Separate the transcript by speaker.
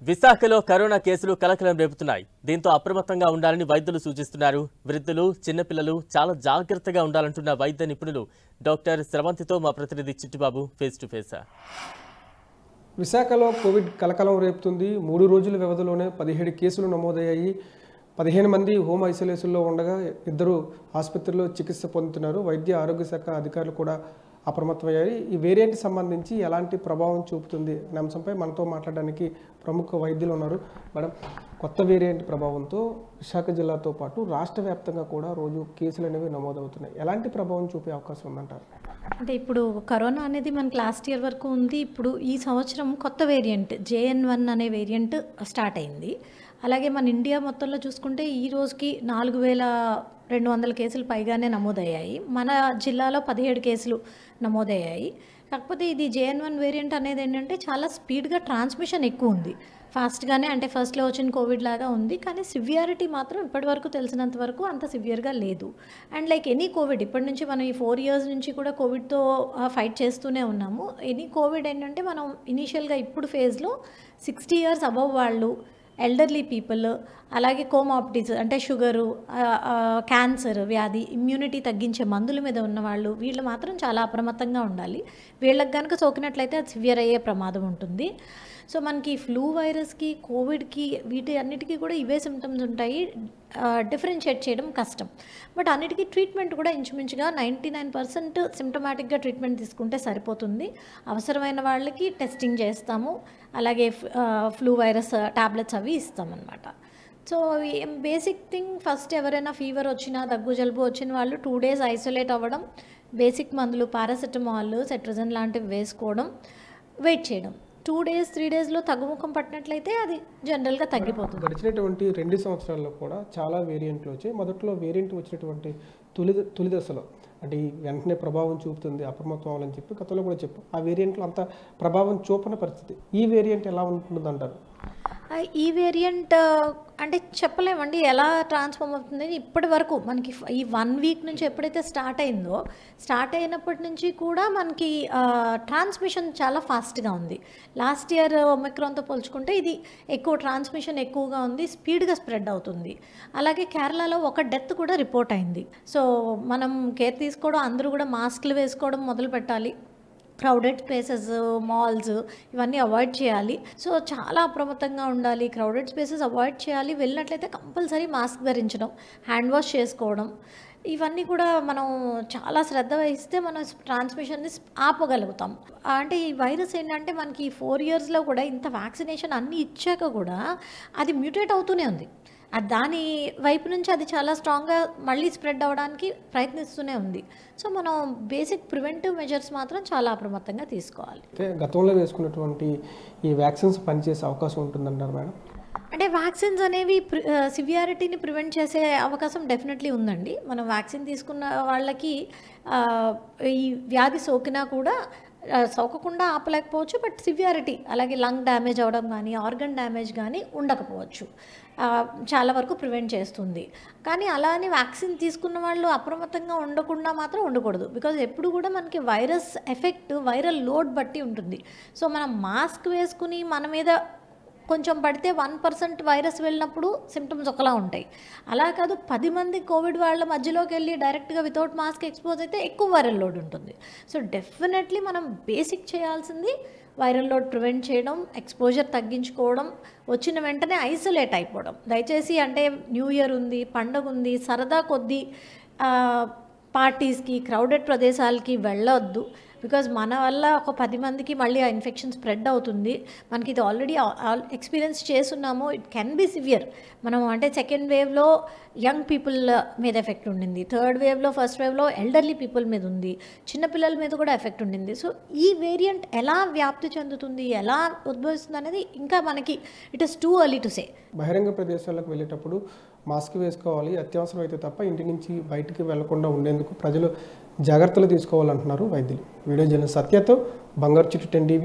Speaker 1: విశాఖలో కరోనా కేసులు కలకలం రేపుతున్నాయి. దీంతో అప్రమత్తంగా ఉండాలని వైద్యులు సూచిస్తున్నారు. వృద్ధులు, చిన్నపిల్లలు చాలా జాగ్రత్తగా ఉండాలంటున్న వైద్య నిపుణులు డాక్టర్ స్రవంతితో మా ప్రతినిధి చిట్టుబాబు ఫేస్ టు ఫేస్.
Speaker 2: విశాఖలో కోవిడ్ కలకలం రేపుతుంది. 3 రోజుల వ్యవధిలోనే 17 కేసులు నమోదయ్యాయి. 15 మంది హోమ్ ఐసోలేషన్లో ఉండగా 2 ఆసుపత్రిలో చికిత్స పొందుతున్నారు. వైద్య ఆరోగ్య శాఖ అధికారులు కూడా అప్రమత్తమయ్యాయి. ఈ వేరియంట్ సంబంధించి ఎలాంటి ప్రభావం చూపుతుంది అనే అంశంపై మనతో మాట్లాడడానికి ప్రముఖ వైద్యులు ఉన్నారు. మేడం, కొత్త వేరియంట్ ప్రభావంతో విశాఖ జిల్లాతో పాటు రాష్ట్ర వ్యాప్తంగా కూడా రోజు కేసులు అనేవి నమోదవుతున్నాయి. ఎలాంటి ప్రభావం చూపే అవకాశం ఉందంటారు?
Speaker 3: అంటే ఇప్పుడు కరోనా అనేది మనకి లాస్ట్ ఇయర్ వరకు ఉంది. ఇప్పుడు ఈ సంవత్సరం కొత్త వేరియంట్ JN1 అనే వేరియంట్ స్టార్ట్ అయింది. అలాగే మన ఇండియా మొత్తంలో చూసుకుంటే ఈ రోజుకి 4200 కేసులు పైగానే నమోదయ్యాయి. మన జిల్లాలో 17 కేసులు నమోదయ్యాయి. కాకపోతే ఇది JN1 వేరియంట్ అనేది ఏంటంటే చాలా స్పీడ్గా ట్రాన్స్మిషన్ ఎక్కువ ఉంది. ఫాస్ట్గానే అంటే ఫస్ట్లో వచ్చిన కోవిడ్ లాగా ఉంది. కానీ సివియారిటీ మాత్రం ఇప్పటివరకు తెలిసినంత వరకు అంత సివియర్గా లేదు. అండ్ లైక్ ఎనీ కోవిడ్, ఇప్పటి నుంచి మనం ఈ 4 ఇయర్స్ నుంచి కూడా కోవిడ్తో ఫైట్ చేస్తూనే ఉన్నాము. ఎనీ కోవిడ్ ఏంటంటే మనం ఇనీషియల్గా ఇప్పుడు ఫేజ్లో 60 ఇయర్స్ అబవ్ వాళ్ళు, ఎల్డర్లీ పీపుల్, అలాగే కోమార్బిడిటీస్ అంటే షుగరు, క్యాన్సర్ వ్యాధి, ఇమ్యూనిటీ తగ్గించే మందుల మీద ఉన్నవాళ్ళు, వీళ్ళు మాత్రం చాలా అప్రమత్తంగా ఉండాలి. వీళ్ళకి కనుక సోకినట్లయితే అది సివియర్ అయ్యే ప్రమాదం ఉంటుంది. సో మనకి ఫ్లూ వైరస్కి, కోవిడ్కి, వీటి అన్నిటికీ కూడా ఇవే సిమ్టమ్స్ ఉంటాయి. డిఫరెన్షియేట్ చేయడం కష్టం. బట్ అన్నిటికీ ట్రీట్మెంట్ కూడా ఇంచుమించుగా 99% సిమ్టమాటిక్గా ట్రీట్మెంట్ తీసుకుంటే సరిపోతుంది. అవసరమైన వాళ్ళకి టెస్టింగ్ చేస్తాము. అలాగే ఫ్లూ వైరస్ టాబ్లెట్స్ అవి ఇస్తామన్నమాట. సో బేసిక్ థింగ్, ఫస్ట్ ఎవరైనా ఫీవర్ వచ్చినా, దగ్గు జలుబు వచ్చిన వాళ్ళు 2 days ఐసోలేట్ అవ్వడం, బేసిక్ మందులు పారాసెటమాల్, సెట్రజన్ లాంటివి వేసుకోవడం, వెయిట్ చేయడం. 2 days 3 daysలో తగ్గుముఖం పట్టినట్లయితే అది జనరల్గా తగ్గిపోతుంది.
Speaker 2: గడిచినటువంటి 2 సంవత్సరాల్లో కూడా చాలా వేరియంట్లు వచ్చాయి. మొదట్లో వేరియంట్ వచ్చినటువంటి తొలి దశలో అంటే వెంటనే ప్రభావం చూపుతుంది, అప్రమత్తం అవ్వాలని చెప్పి గతంలో కూడా చెప్పాం. ఆ వేరియంట్లో అంత ప్రభావం చూపని పరిస్థితి. ఈ వేరియంట్ ఎలా ఉంటుంది అంటారు?
Speaker 3: ఈ వేరియంట్ అంటే చెప్పలేమండి ఎలా ట్రాన్స్ఫార్మ్ అవుతుంది. ఇప్పటి వరకు మనకి ఈ 1 week నుంచి ఎప్పుడైతే స్టార్ట్ అయిందో, స్టార్ట్ అయినప్పటి నుంచి కూడా మనకి ట్రాన్స్మిషన్ చాలా ఫాస్ట్గా ఉంది. లాస్ట్ ఇయర్ ఒమిక్రాన్తో పోల్చుకుంటే ఇది ఎక్కువ ట్రాన్స్మిషన్ ఎక్కువగా ఉంది, స్పీడ్గా స్ప్రెడ్ అవుతుంది. అలాగే కేరళలో ఒక డెత్ కూడా రిపోర్ట్ అయింది. సో మనం కేర్ తీసుకోవడం, అందరూ కూడా మాస్క్లు వేసుకోవడం మొదలు పెట్టాలి. క్రౌడెడ్ ప్లేసెస్, మాల్స్ ఇవన్నీ అవాయిడ్ చేయాలి. సో చాలా అప్రమత్తంగా ఉండాలి. క్రౌడెడ్ స్పేసెస్ అవాయిడ్ చేయాలి. వెళ్ళినట్లయితే కంపల్సరీ మాస్క్ ధరించడం, హ్యాండ్ వాష్ చేసుకోవడం, ఇవన్నీ కూడా మనం చాలా శ్రద్ధ వహిస్తే మనం ట్రాన్స్మిషన్ని ఆపగలుగుతాం. అంటే ఈ వైరస్ ఏంటంటే మనకి 4 yearsలో కూడా ఇంత వ్యాక్సినేషన్ అన్నీ ఇచ్చాక కూడా అది మ్యూటేట్ అవుతూనే ఉంది. దాని వైపు నుంచి అది చాలా స్ట్రాంగ్గా మళ్ళీ స్ప్రెడ్ అవ్వడానికి ప్రయత్నిస్తూనే ఉంది. సో మనం బేసిక్ ప్రివెంటివ్ మెజర్స్ మాత్రం చాలా అప్రమత్తంగా తీసుకోవాలి.
Speaker 2: గతంలో వేసుకున్నటువంటి ఈ వ్యాక్సిన్స్ పనిచేసే అవకాశం ఉంటుందంటారు మేడం?
Speaker 3: అంటే వ్యాక్సిన్స్ అనేవి సివియారిటీని ప్రివెంట్ చేసే అవకాశం డెఫినెట్లీ ఉందండి. మనం వ్యాక్సిన్ తీసుకున్న వాళ్ళకి ఈ వ్యాధి సోకినా కూడా సోకకుండా ఆపలేకపోవచ్చు. బట్ సివియారిటీ, అలాగే లంగ్ డ్యామేజ్ అవ్వడం కానీ, ఆర్గన్ డ్యామేజ్ కానీ ఉండకపోవచ్చు. చాలా వరకు ప్రివెంట్ చేస్తుంది. కానీ అలా అని వ్యాక్సిన్ తీసుకున్న వాళ్ళు అప్రమత్తంగా ఉండకుండా మాత్రం ఉండకూడదు. బికాజ్ ఎప్పుడు కూడా మనకి వైరస్ ఎఫెక్ట్ వైరల్ లోడ్ బట్టి ఉంటుంది. సో మనం మాస్క్ వేసుకుని మన మీద కొంచెం పడితే 1% వైరస్ వెళ్ళినప్పుడు సిమ్టమ్స్ ఒకలా ఉంటాయి. అలా కాదు, 10 మంది కోవిడ్ వాళ్ళ మధ్యలోకి వెళ్ళి డైరెక్ట్గా వితౌట్ మాస్క్ ఎక్స్పోజ్ అయితే ఎక్కువ వైరల్ లోడ్ ఉంటుంది. సో డెఫినెట్లీ మనం బేసిక్ చేయాల్సింది వైరల్ లోడ్ ప్రివెంట్ చేయడం, ఎక్స్పోజర్ తగ్గించుకోవడం, వచ్చిన వెంటనే ఐసోలేట్ అయిపోవడం. దయచేసి అంటే న్యూ ఇయర్ ఉంది, పండగ ఉంది, సరదా కొద్దీ పార్టీస్కి, క్రౌడెడ్ ప్రదేశాలకి వెళ్ళొద్దు. బికాజ్ మన వల్ల ఒక 10 మందికి మళ్ళీ ఆ ఇన్ఫెక్షన్ స్ప్రెడ్ అవుతుంది. మనకి ఇది ఆల్రెడీ ఎక్స్పీరియన్స్ చేస్తున్నాము. It can be severe. మనం అంటే సెకండ్ వేవ్లో యంగ్ పీపుల్ మీద ఎఫెక్ట్ ఉండింది, థర్డ్ వేవ్లో, ఫస్ట్ వేవ్లో ఎల్డర్లీ పీపుల్ మీద ఉంది, చిన్నపిల్లల మీద కూడా ఎఫెక్ట్ ఉండింది. సో ఈ వేరియంట్ ఎలా వ్యాప్తి చెందుతుంది, ఎలా ఉద్భవిస్తుంది అనేది ఇంకా మనకి it is too early to say.
Speaker 2: బహిరంగ ప్రదేశాలకు వెళ్ళేటప్పుడు మాస్క్ వేసుకోవాలి, అత్యవసరం అయితే తప్ప ఇంటి నుంచి బయటికి వెళ్లకుండా ఉండేందుకు ప్రజలు జాగ్రత్తలు తీసుకోవాలంటున్నారు వైద్యులు. వీడియో జర్నలిస్ట్ సత్యతో బంగారు చిట్టు 10 TV